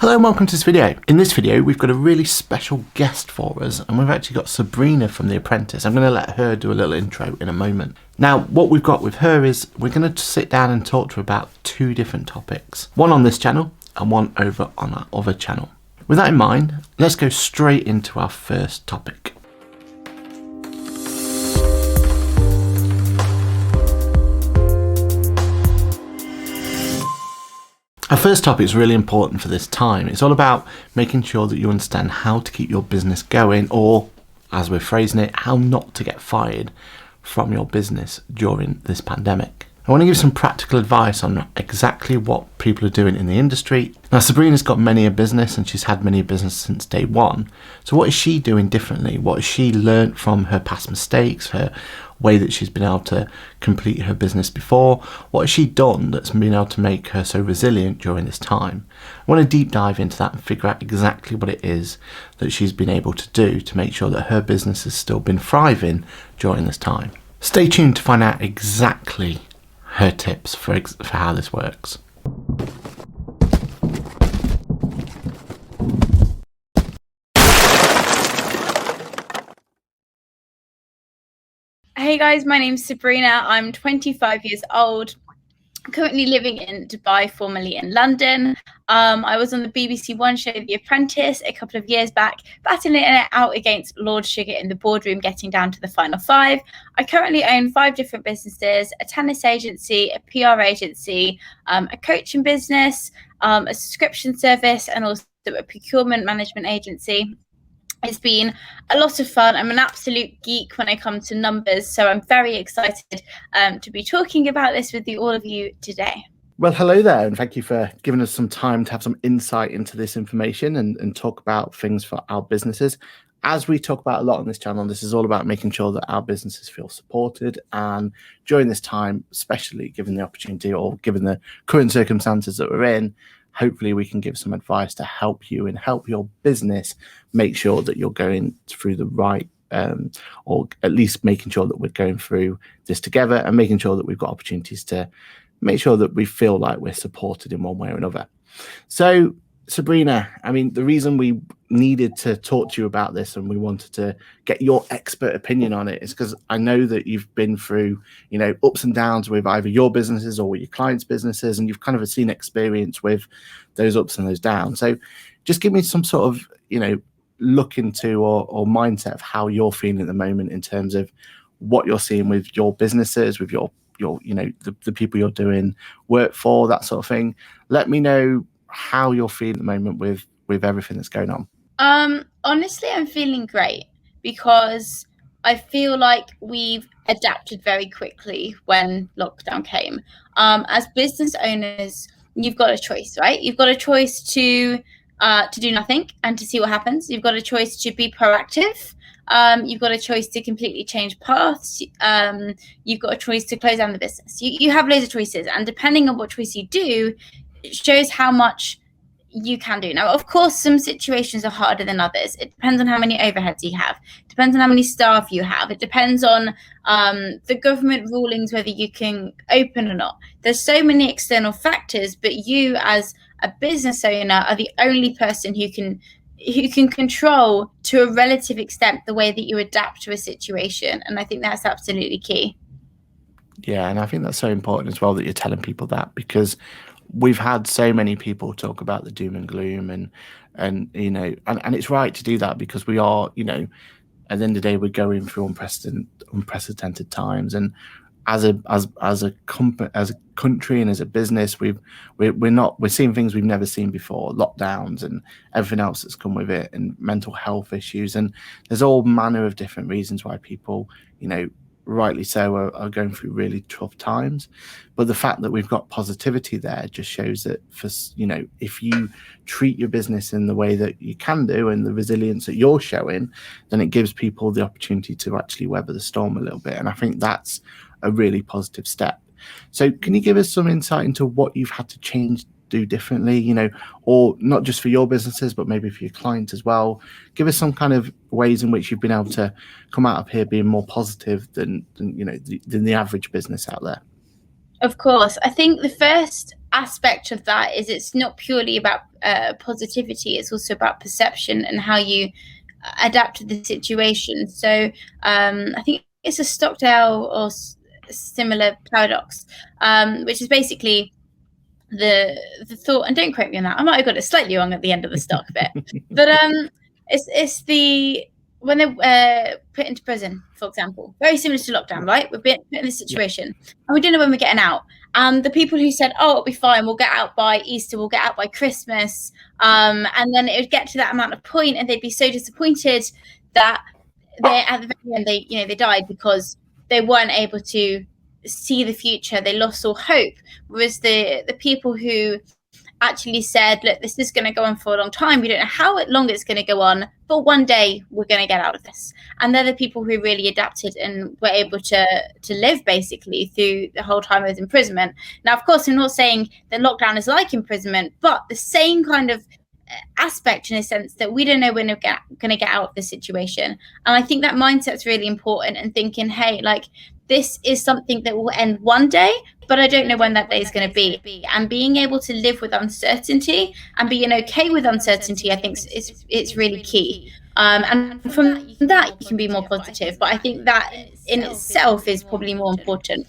Hello and welcome to this video. In this video we've got a really special guest for us, and we've actually got Sabrina from The Apprentice. I'm going to let her do a little intro in a moment. Now what we've got with her is we're going to sit down and talk to her about two different topics. One on this channel and one over on our other channel. With that in mind, let's go straight into our first topic. Our first topic is really important for this time. It's all about making sure that you understand how to keep your business going, or as we're phrasing it, how not to get fired from your business during this pandemic. I want to give some practical advice on exactly what people are doing in the industry. Now, Sabrina's got many a business and she's had many a business since day one. So what is she doing differently? What has she learned from her past mistakes, her way that she's been able to complete her business before? What has she done that's been able to make her so resilient during this time? I want to deep dive into that and figure out exactly what it is that she's been able to do to make sure that her business has still been thriving during this time. Stay tuned to find out exactly her tips for how this works. Hey guys, my name's Sabrina. I'm 25 years old, currently living in Dubai, formerly in London. I was on the BBC One show, The Apprentice, a couple of years back, battling it out against Lord Sugar in the boardroom, getting down to the final five. I currently own 5 different businesses: a tennis agency, a PR agency, a coaching business, a subscription service, and also a procurement management agency. It's been a lot of fun. I'm an absolute geek when I come to numbers, so I'm very excited to be talking about this with all of you today. Well, hello there, and thank you for giving us some time to have some insight into this information and talk about things for our businesses. As we talk about a lot on this channel, this is all about making sure that our businesses feel supported, and during this time, especially given the opportunity or given the current circumstances that we're in, hopefully we can give some advice to help you and help your business make sure that you're going through the right or at least making sure that we're going through this together and making sure that we've got opportunities to make sure that we feel like we're supported in one way or another. So Sabrina, I mean, the reason we needed to talk to you about this and we wanted to get your expert opinion on it is because I know that you've been through, ups and downs with either your businesses or with your clients' businesses, and you've kind of seen experience with those ups and those downs. So just give me some sort of, look into or mindset of how you're feeling at the moment in terms of what you're seeing with your businesses, with your the people you're doing work for, that sort of thing. Let me know how you're feeling at the moment with everything that's going on. Honestly, I'm feeling great because I feel like we've adapted very quickly when lockdown came. As business owners, you've got a choice, right? You've got a choice to do nothing and to see what happens. You've got a choice to be proactive. You've got a choice to completely change paths. You've got a choice to close down the business. You have loads of choices, and depending on what choice you do, it shows how much you can do. Now, of course, some situations are harder than others. It depends on how many overheads you have. It depends on how many staff you have. It depends on the government rulings, whether you can open or not. There's so many external factors, but you as a business owner are the only person who can control to a relative extent the way that you adapt to a situation. And I think that's absolutely key. Yeah, and I think that's so important as well that you're telling people that, because we've had so many people talk about the doom and gloom and it's right to do that, because we are, at the end of the day, we're going through unprecedented times, and as a country and as a business, we're seeing things we've never seen before, lockdowns and everything else that's come with it, and mental health issues, and there's all manner of different reasons why people, rightly so, are going through really tough times. But the fact that we've got positivity there just shows that if you treat your business in the way that you can do and the resilience that you're showing, then it gives people the opportunity to actually weather the storm a little bit. And I think that's a really positive step. So can you give us some insight into what you've had to do differently, or not just for your businesses, but maybe for your clients as well? Give us some kind of ways in which you've been able to come out of here being more positive than the average business out there. Of course. I think the first aspect of that is it's not purely about positivity, it's also about perception and how you adapt to the situation. So I think it's a Stockdale or similar paradox, which is basically the thought, and don't quote me on that, I might have got it slightly wrong at the end of the stock bit, but it's the when they're put into prison, for example, very similar to lockdown, right? We've been put in this situation and we don't know when we're getting out. And the people who said, "Oh, it'll be fine, we'll get out by Easter, we'll get out by Christmas," and then it would get to that amount of point, and they'd be so disappointed that they at the very end they died because they weren't able to see the future. They lost all hope. Whereas the people who actually said, look, this is going to go on for a long time. We don't know how long it's going to go on, but one day we're going to get out of this. And they're the people who really adapted and were able to live basically through the whole time of imprisonment. Now, of course, I'm not saying that lockdown is like imprisonment, but the same kind of aspect in a sense that we don't know when we're going to get out of the situation. And I think that mindset's really important, and thinking, hey, like, this is something that will end one day, but I don't know when that day is going to be. And being able to live with uncertainty and being okay with uncertainty, I think it's really key. And from that, you can be more positive. But I think that in itself is probably more important.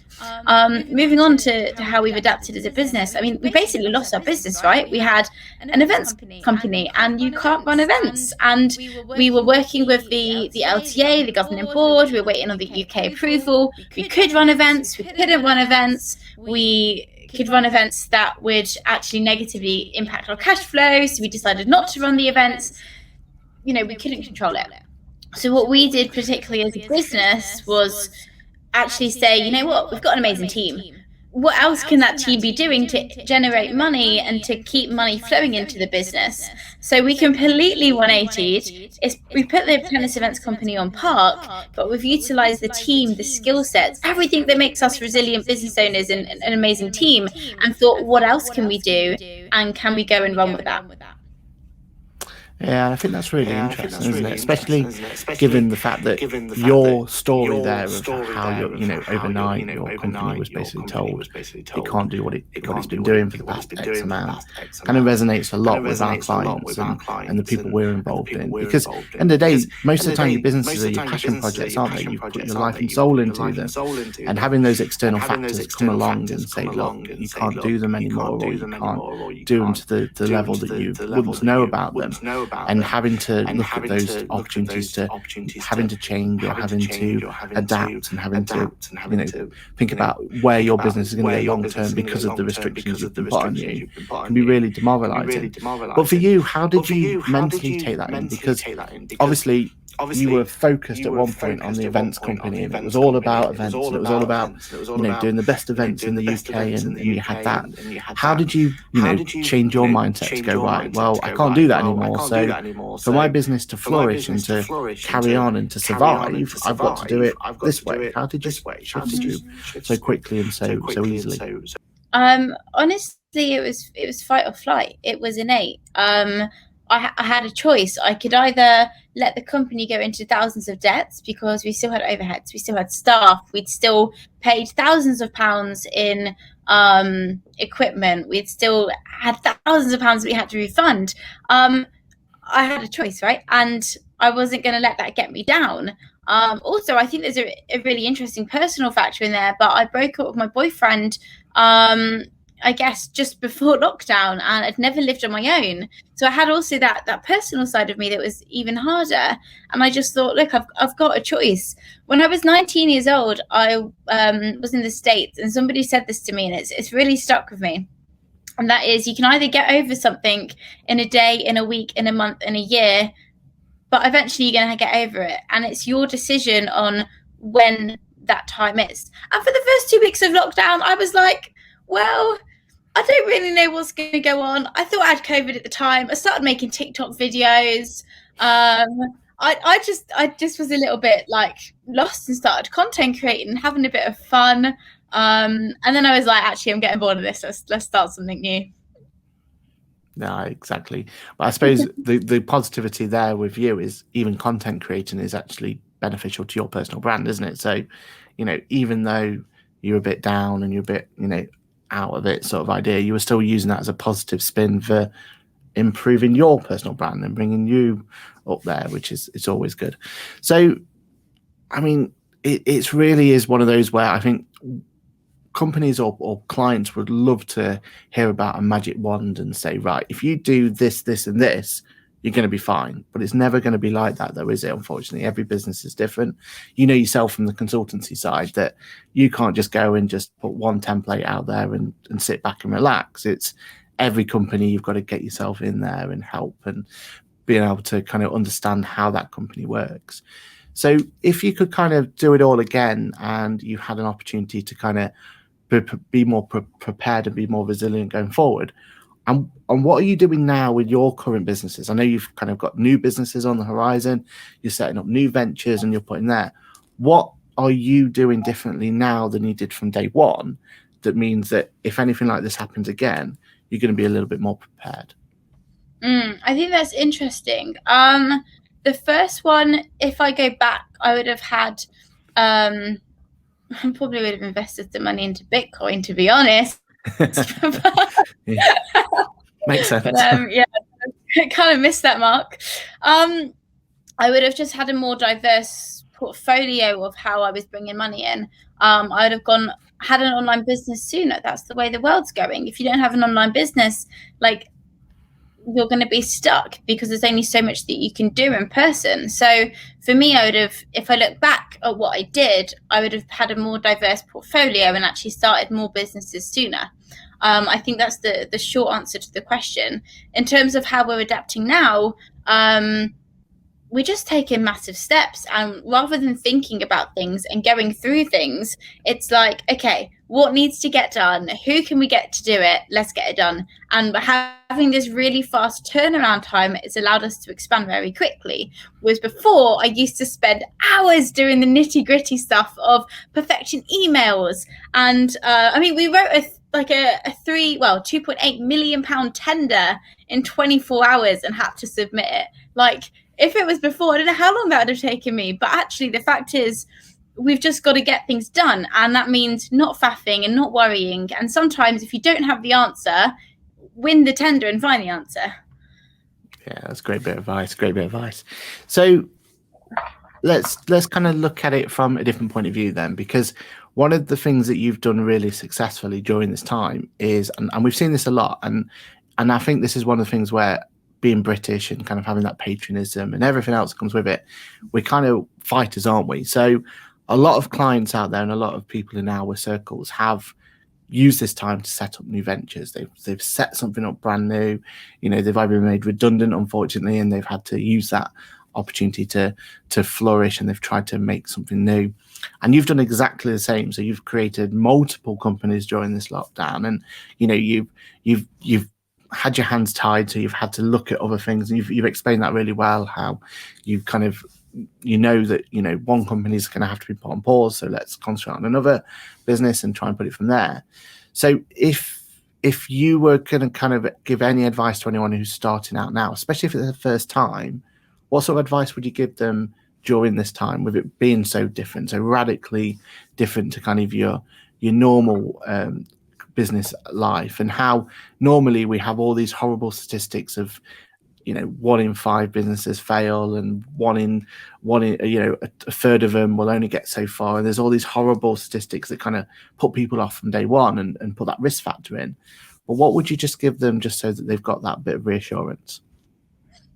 Moving on to how we've adapted as a business. I mean, we basically lost our business, right? We had an events company, and you can't run events. And we were working with the LTA, the governing board. We were waiting on the UK approval. We could run events. We couldn't run events. We could run events that would actually negatively impact our cash flow. So we decided not to run the events. We couldn't control it. So what we did, particularly as a business, was actually say, you know what, we've got an amazing team. What else can that team be doing to generate money and to keep money flowing into the business? So we completely 180'd. We put the Apprentice Events Company on park, but we've utilised the team, the skill sets, everything that makes us resilient business owners and an amazing team, and thought, what else can we do? And can we go and run with that? Yeah, and I think that's really interesting, isn't it? Especially given the fact that your story there of how you're, overnight your company was basically told it can't do what it's been doing for the past X amount, kind of resonates a lot with our clients and the people we're involved in. Because at the end of the day, most of the time your businesses are your passion projects, aren't they? You've put your life and soul into them. And having those external factors come along and say, look, you can't do them anymore, or you can't do them to the level that you wouldn't know about them. And having to look at those opportunities to having to change, or having to adapt, and having to think about where your business is going to go long term because of the restrictions you've been put on you, can be really demoralizing. But for you, how did you mentally take that in? Because obviously you were focused at one point on the events company, and it was all about events, and it was all about doing the best events in the UK, and you had that. How did you change your mindset to go, right, well, I can't do that anymore, so for my business to flourish and to carry on and to survive, I've got to do it this way? How did you shift so quickly and so easily? Honestly, it was fight or flight. It was innate. I had a choice. I could either let the company go into thousands of debts, because we still had overheads, we still had staff, we'd still paid thousands of pounds in equipment, we'd still had thousands of pounds we had to refund. I had a choice, right? And I wasn't going to let that get me down. Also, I think there's a really interesting personal factor in there, but I broke up with my boyfriend I guess just before lockdown, and I'd never lived on my own. So I had also that personal side of me that was even harder. And I just thought, look, I've got a choice. When I was 19 years old, I was in the States, and somebody said this to me, and it's really stuck with me. And that is, you can either get over something in a day, in a week, in a month, in a year, but eventually you're going to get over it. And it's your decision on when that time is. And for the first 2 weeks of lockdown, I was like, well, I don't really know what's going to go on. I thought I had COVID at the time. I started making TikTok videos. I just was a little bit like lost and started content creating and having a bit of fun. And then I was like, actually, I'm getting bored of this. Let's start something new. No, exactly. But I suppose the positivity there with you is even content creating is actually beneficial to your personal brand, isn't it? So, even though you're a bit down and you're a bit, out of it sort of idea, you were still using that as a positive spin for improving your personal brand and bringing you up there, which is, it's always good. So, I mean, it really is one of those where I think companies or clients would love to hear about a magic wand and say, right, if you do this, this, and this, you're going to be fine. But it's never going to be like that, though, is it? Unfortunately, every business is different. You know yourself from the consultancy side that you can't just go and just put one template out there and sit back and relax. It's every company, you've got to get yourself in there and help and being able to kind of understand how that company works. So if you could kind of do it all again and you had an opportunity to kind of be more prepared and be more resilient going forward, and what are you doing now with your current businesses? I know you've kind of got new businesses on the horizon, you're setting up new ventures and you're putting there. What are you doing differently now than you did from day one that means that if anything like this happens again, you're going to be a little bit more prepared? I think that's interesting. The first one, if I go back, I would have had I probably would have invested the money into Bitcoin, to be honest. Yeah. Makes sense. But yeah, I kind of missed that mark. I would have just had a more diverse portfolio of how I was bringing money in. I would have had an online business sooner. That's the way the world's going. If you don't have an online business, like, you're going to be stuck because there's only so much that you can do in person. So for me, I would have, if I look back at what I did, I would have had a more diverse portfolio and actually started more businesses sooner. I think that's the short answer to the question. In terms of how we're adapting now, we're just taking massive steps, and rather than thinking about things and going through things, it's like, okay, what needs to get done? Who can we get to do it? Let's get it done. And having this really fast turnaround time has allowed us to expand very quickly. Whereas before, I used to spend hours doing the nitty gritty stuff of perfection emails. And I mean, we wrote a 2.8 million pound tender in 24 hours and had to submit it. Like, if it was before, I don't know how long that would have taken me. But actually, the fact is, we've just got to get things done. And that means not faffing and not worrying. And sometimes if you don't have the answer, win the tender and find the answer. Yeah, that's a great bit of advice. Great bit of advice. So let's kind of look at it from a different point of view then, because one of the things that you've done really successfully during this time is, and we've seen this a lot, and I think this is one of the things where being British and kind of having that patriotism and everything else that comes with it, we're kind of fighters, aren't we? So a lot of clients out there and a lot of people in our circles have used this time to set up new ventures. They've set something up brand new. They've either been made redundant, unfortunately, and they've had to use that opportunity to flourish, and they've tried to make something new. And you've done exactly the same. So you've created multiple companies during this lockdown, and you've had your hands tied, so you've had to look at other things, and you've explained that really well, how you kind of that one company is going to have to be put on pause, so let's concentrate on another business and try and put it from there. So if you were going to kind of give any advice to anyone who's starting out now, especially if it's the first time, what sort of advice would you give them during this time, with it being so different, so radically different to kind of your normal business life, and how normally we have all these horrible statistics of 1 in 5 businesses fail, and one in a third of them will only get so far, and there's all these horrible statistics that kind of put people off from day one and put that risk factor in. But what would you just give them just so that they've got that bit of reassurance?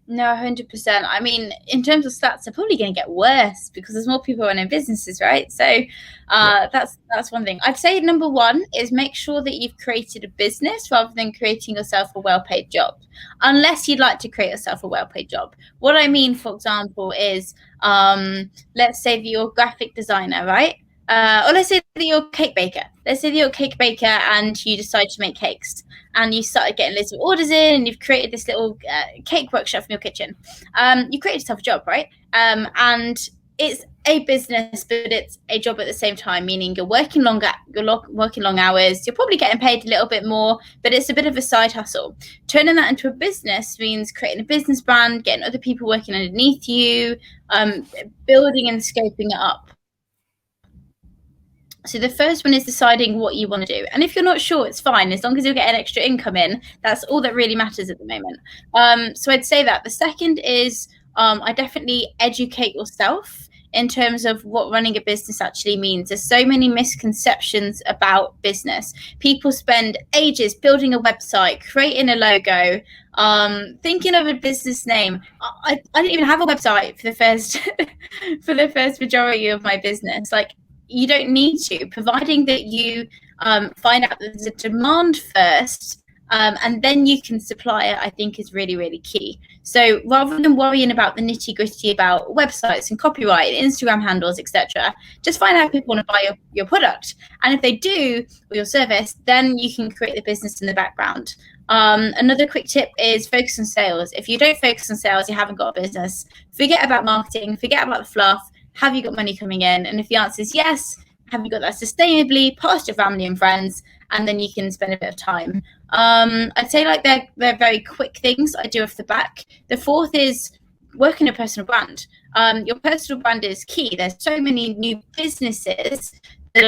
No, 100%. I mean, in terms of stats, they're probably going to get worse because there's more people running businesses, right? So that's one thing. I'd say number one is make sure that you've created a business rather than creating yourself a well-paid job, unless you'd like to create yourself a well-paid job. What I mean, for example, is let's say that you're a graphic designer, right? Or let's say that you're a cake baker. Let's say that you're a cake baker and you decide to make cakes, and you started getting loads of orders in, and you've created this little cake workshop in your kitchen. You created yourself a job, right? And it's a business, but it's a job at the same time, meaning you're working long hours. You're probably getting paid a little bit more, but it's a bit of a side hustle. Turning that into a business means creating a business brand, getting other people working underneath you, building and scoping it up. So the first one is deciding what you want to do. And if you're not sure, it's fine. As long as you get an extra income in, that's all that really matters at the moment. So I'd say that. The second is I definitely educate yourself in terms of what running a business actually means. There's so many misconceptions about business. People spend ages building a website, creating a logo, thinking of a business name. I didn't even have a website for the first for the first majority of my business. Like, you don't need to, providing that you find out that there's a demand first, and then you can supply it, I think is really, really key. So rather than worrying about the nitty gritty about websites and copyright, Instagram handles, etc., just find out if people want to buy your product. And if they do, or your service, then you can create the business in the background. Another quick tip is focus on sales. If you don't focus on sales, you haven't got a business. Forget about marketing, forget about the fluff. Have you got money coming in? And if the answer is yes, have you got that sustainably past your family and friends? And then you can spend a bit of time. I'd say like they're very quick things I do off the back. The fourth is working a personal brand. Your personal brand is key. There's so many new businesses that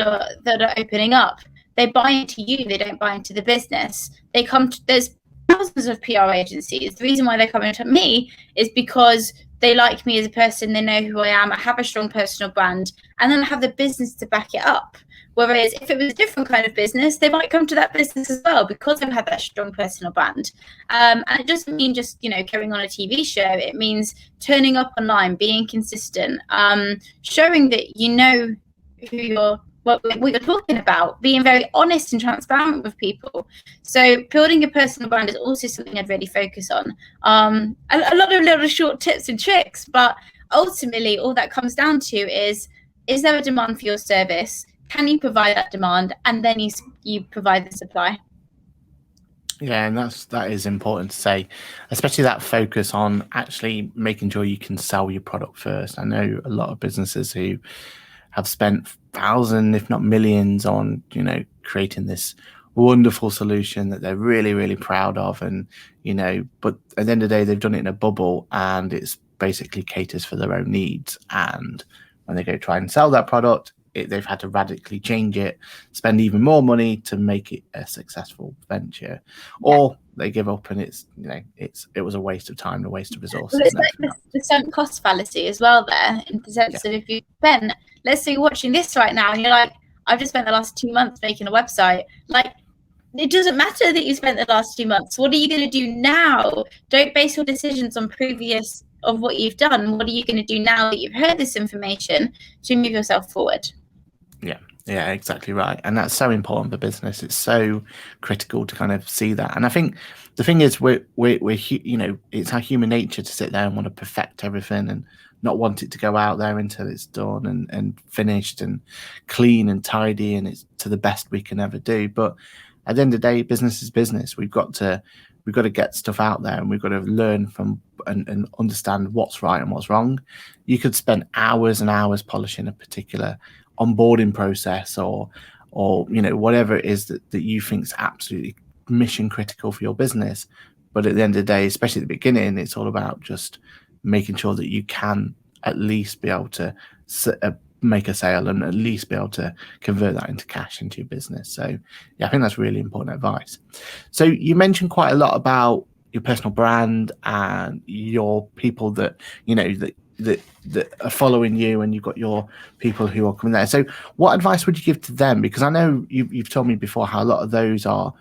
are opening up. They buy into you. They don't buy into the business. There's thousands of PR agencies. The reason why they're coming to me is because they like me as a person, they know who I am, I have a strong personal brand, and then I have the business to back it up. Whereas if it was a different kind of business, they might come to that business as well because they've had that strong personal brand. And it doesn't mean just, carrying on a TV show. It means turning up online, being consistent, showing that you know what you're talking about, being very honest and transparent with people. So building a personal brand is also something I'd really focus on. A lot of little short tips and tricks, but ultimately all that comes down to is there a demand for your service? Can you provide that demand? And then you provide the supply. Yeah, and that is important to say, especially that focus on actually making sure you can sell your product first. I know a lot of businesses who have spent thousands, if not millions, on creating this wonderful solution that they're really, really proud of, and but at the end of the day, they've done it in a bubble, and it's basically caters for their own needs. And when they go try and sell that product, they've had to radically change it, spend even more money to make it a successful venture, or they give up and it was a waste of time, a waste of resources. Well, it's like the sunk cost fallacy as well there, in the sense that if you spend, let's say you're watching this right now and you're like, I've just spent the last 2 months making a website. Like, it doesn't matter that you spent the last 2 months. What are you going to do now? Don't base your decisions on previous of what you've done. What are you going to do now that you've heard this information to move yourself forward? Yeah, exactly right. And that's so important for business. It's so critical to kind of see that. And I think the thing is, we're it's our human nature to sit there and want to perfect everything and not want it to go out there until it's done and finished and clean and tidy and it's to the best we can ever do. But at the end of the day, business is business. We've got to get stuff out there, and we've got to learn from and understand what's right and what's wrong. You could spend hours and hours polishing a particular onboarding process or whatever it is that you think is absolutely mission critical for your business, but at the end of the day, especially at the beginning, it's all about just making sure that you can at least be able to make a sale and at least be able to convert that into cash into your business. So yeah, I think that's really important advice. So you mentioned quite a lot about your personal brand and your people that that are following you, and you've got your people who are coming there. So what advice would you give to them? Because I know you've told me before how a lot of those are,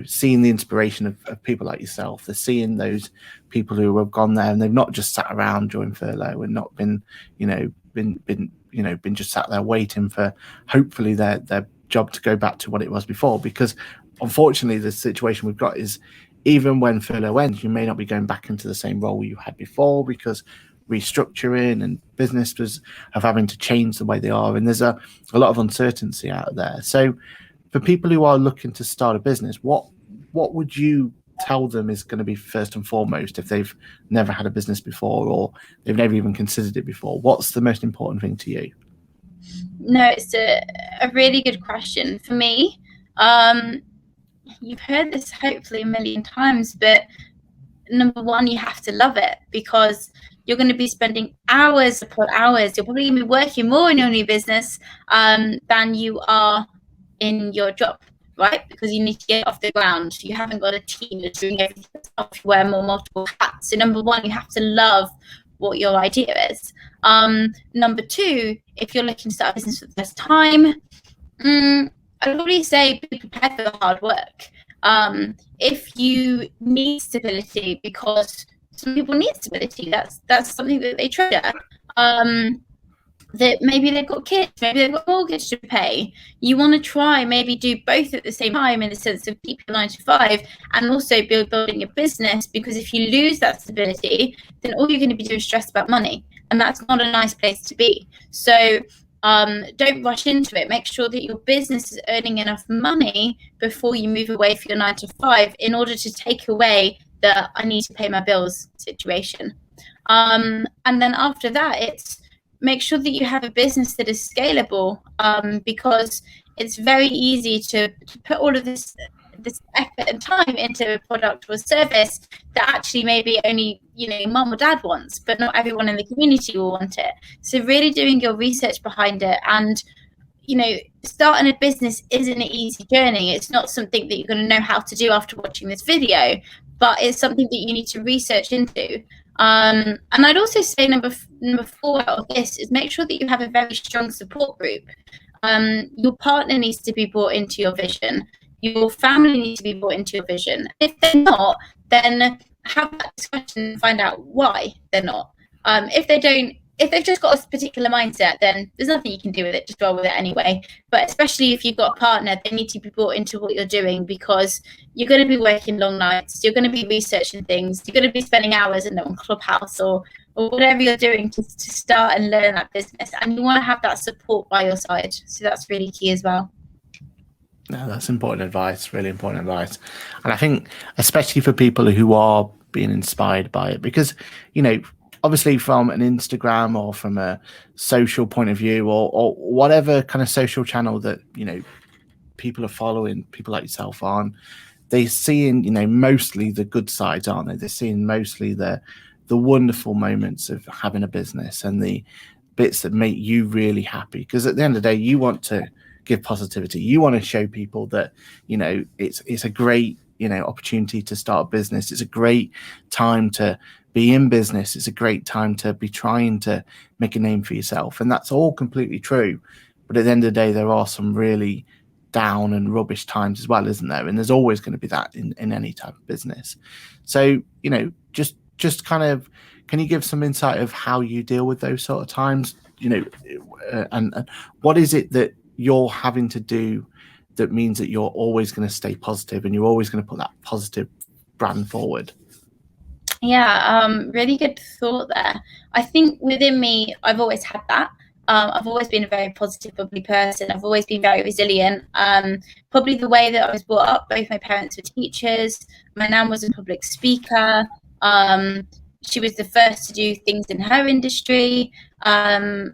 seeing the inspiration of people like yourself. They're seeing those people who have gone there and they've not just sat around during furlough and not been just sat there waiting for hopefully their job to go back to what it was before. Because unfortunately, the situation we've got is even when furlough ends, you may not be going back into the same role you had before, because restructuring and businesses have having to change the way they are, and there's a lot of uncertainty out there. So for people who are looking to start a business, what would you tell them is going to be first and foremost if they've never had a business before or they've never even considered it before? What's the most important thing to you? No, it's a really good question. For me, you've heard this hopefully a million times, but number one, you have to love it, because you're going to be spending hours upon hours. You're probably going to be working more in your new business than you are in your job, right? Because you need to get off the ground. You haven't got a team that's doing everything yourself. You wear more multiple hats. So number one, you have to love what your idea is. Number two, if you're looking to start a business for the first time, I'd probably say be prepared for the hard work. If you need stability, because some people need stability, that's something that they treasure. That maybe they've got kids, maybe they've got a mortgage to pay. You want to try maybe do both at the same time, in the sense of keep your 9 to 5 and also building a business, because if you lose that stability, then all you're going to be doing is stressed about money, and that's not a nice place to be. So don't rush into it. Make sure that your business is earning enough money before you move away from your 9 to 5, in order to take away the I need to pay my bills situation. And then after that, it's make sure that you have a business that is scalable, because it's very easy to put all of this effort and time into a product or service that actually maybe only mum or dad wants, but not everyone in the community will want it. So really doing your research behind it, and starting a business isn't an easy journey. It's not something that you're going to know how to do after watching this video, but it's something that you need to research into. And I'd also say number 4 out of this is make sure that you have a very strong support group. Your partner needs to be brought into your vision. Your family needs to be brought into your vision. If they're not, then have that discussion and find out why they're not. If they've just got a particular mindset, then there's nothing you can do with it. Just roll with it anyway. But especially if you've got a partner, they need to be brought into what you're doing, because you're going to be working long nights. You're going to be researching things. You're going to be spending hours in on Clubhouse or whatever you're doing to start and learn that business. And you want to have that support by your side. So that's really key as well. No, that's important advice, really important advice. And I think especially for people who are being inspired by it, because, obviously from an Instagram or from a social point of view, or whatever kind of social channel that, people are following, people like yourself on, they're seeing, mostly the good sides, aren't they? They're seeing mostly the wonderful moments of having a business and the bits that make you really happy. Because at the end of the day, you want to give positivity. You want to show people that, it's a great, opportunity to start a business. It's a great time to be in business. It's a great time to be trying to make a name for yourself. And that's all completely true. But at the end of the day, there are some really down and rubbish times as well, isn't there? And there's always going to be that in any type of business. So, just kind of, can you give some insight of how you deal with those sort of times? And what is it that you're having to do that means that you're always going to stay positive and you're always going to put that positive brand forward? Yeah, really good thought there. I think within me, I've always had that. I've always been a very positive, bubbly person. I've always been very resilient. Probably the way that I was brought up, both my parents were teachers. My nan was a public speaker. She was the first to do things in her industry. As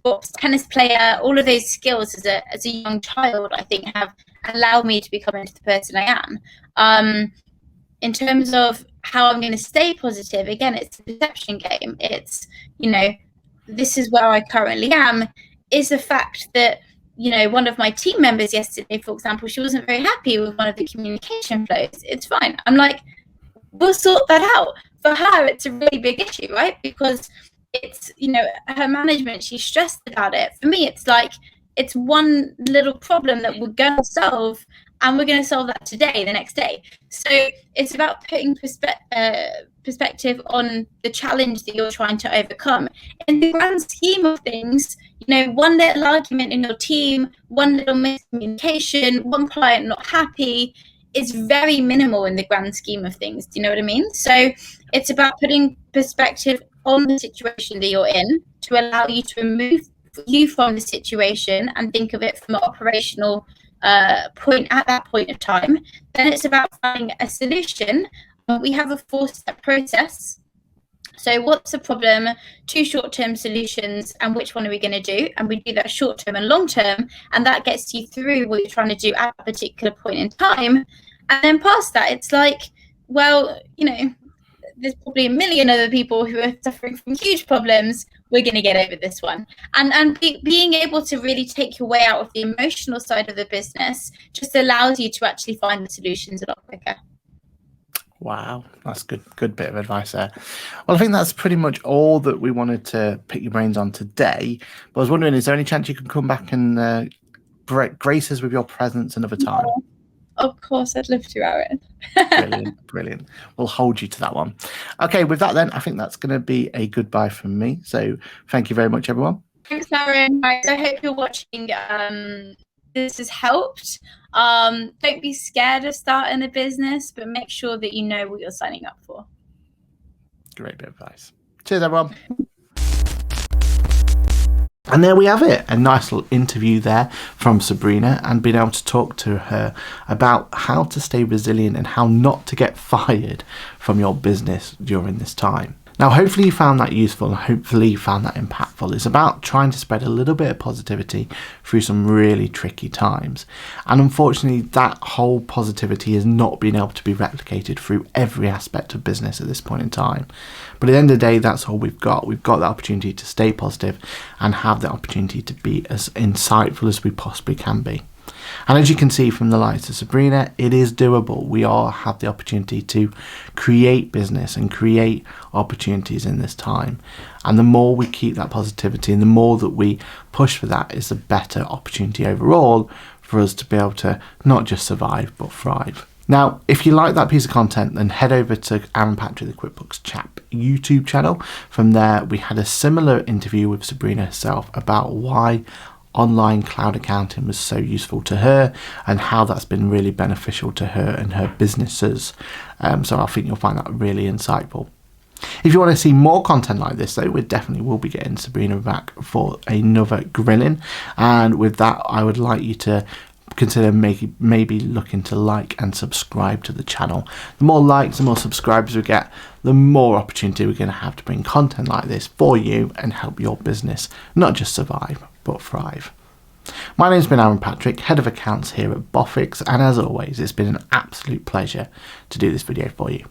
a tennis player, all of those skills as a young child, I think, have allowed me to become into the person I am. In terms of how I'm going to stay positive, again, it's a perception game. It's, this is where I currently am, is the fact that, one of my team members yesterday, for example, she wasn't very happy with one of the communication flows. It's fine. I'm like, we'll sort that out. For her, it's a really big issue, right? Because it's, her management, she's stressed about it. For me, it's like, it's one little problem that we're going to solve, and we're going to solve that today, the next day. So it's about putting perspective on the challenge that you're trying to overcome. In the grand scheme of things, one little argument in your team, one little miscommunication, one client not happy is very minimal in the grand scheme of things. Do you know what I mean? So it's about putting perspective on the situation that you're in to allow you to remove you from the situation and think of it from an operational point at that point of time. Then it's about finding a solution. We have a 4-step process. So what's the problem, 2 short-term solutions, and which one are we going to do? And we do that short-term and long-term, and that gets you through what you're trying to do at a particular point in time. And then past that, it's like, well, there's probably a million other people who are suffering from huge problems. We're going to get over this one. And being able to really take your way out of the emotional side of the business just allows you to actually find the solutions a lot quicker. Wow, that's good bit of advice there. Well, I think that's pretty much all that we wanted to pick your brains on today. But I was wondering, is there any chance you could come back and grace us with your presence another time? Oh, of course, I'd love to, Aaron. Brilliant. We'll hold you to that one. Okay, with that then, I think that's going to be a goodbye from me. So thank you very much, everyone. Thanks, Aaron. I hope you're watching. This has helped. Don't be scared of starting a business, but make sure that you know what you're signing up for. Great bit of advice. Cheers, everyone. And there we have it, a nice little interview there from Sabrina, and being able to talk to her about how to stay resilient and how not to get fired from your business during this time. Now, hopefully you found that useful and hopefully you found that impactful. It's about trying to spread a little bit of positivity through some really tricky times. And unfortunately, that whole positivity has not been able to be replicated through every aspect of business at this point in time. But at the end of the day, that's all we've got. We've got the opportunity to stay positive and have the opportunity to be as insightful as we possibly can be. And as you can see from the likes of Sabrina, it is doable. We all have the opportunity to create business and create opportunities in this time. And the more we keep that positivity and the more that we push for that, is a better opportunity overall for us to be able to not just survive, but thrive. Now, if you like that piece of content, then head over to Aaron Patrick, the QuickBooks Chap YouTube channel. From there, we had a similar interview with Sabrina herself about why online cloud accounting was so useful to her and how that's been really beneficial to her and her businesses. So I think you'll find that really insightful. If you want to see more content like this, though, we definitely will be getting Sabrina back for another grilling. And with that, I would like you to consider maybe looking to like and subscribe to the channel. The more likes, the more subscribers we get, the more opportunity we're going to have to bring content like this for you and help your business not just survive, but thrive. My name's been Aaron Patrick, Head of Accounts here at Boffix, and as always, it's been an absolute pleasure to do this video for you.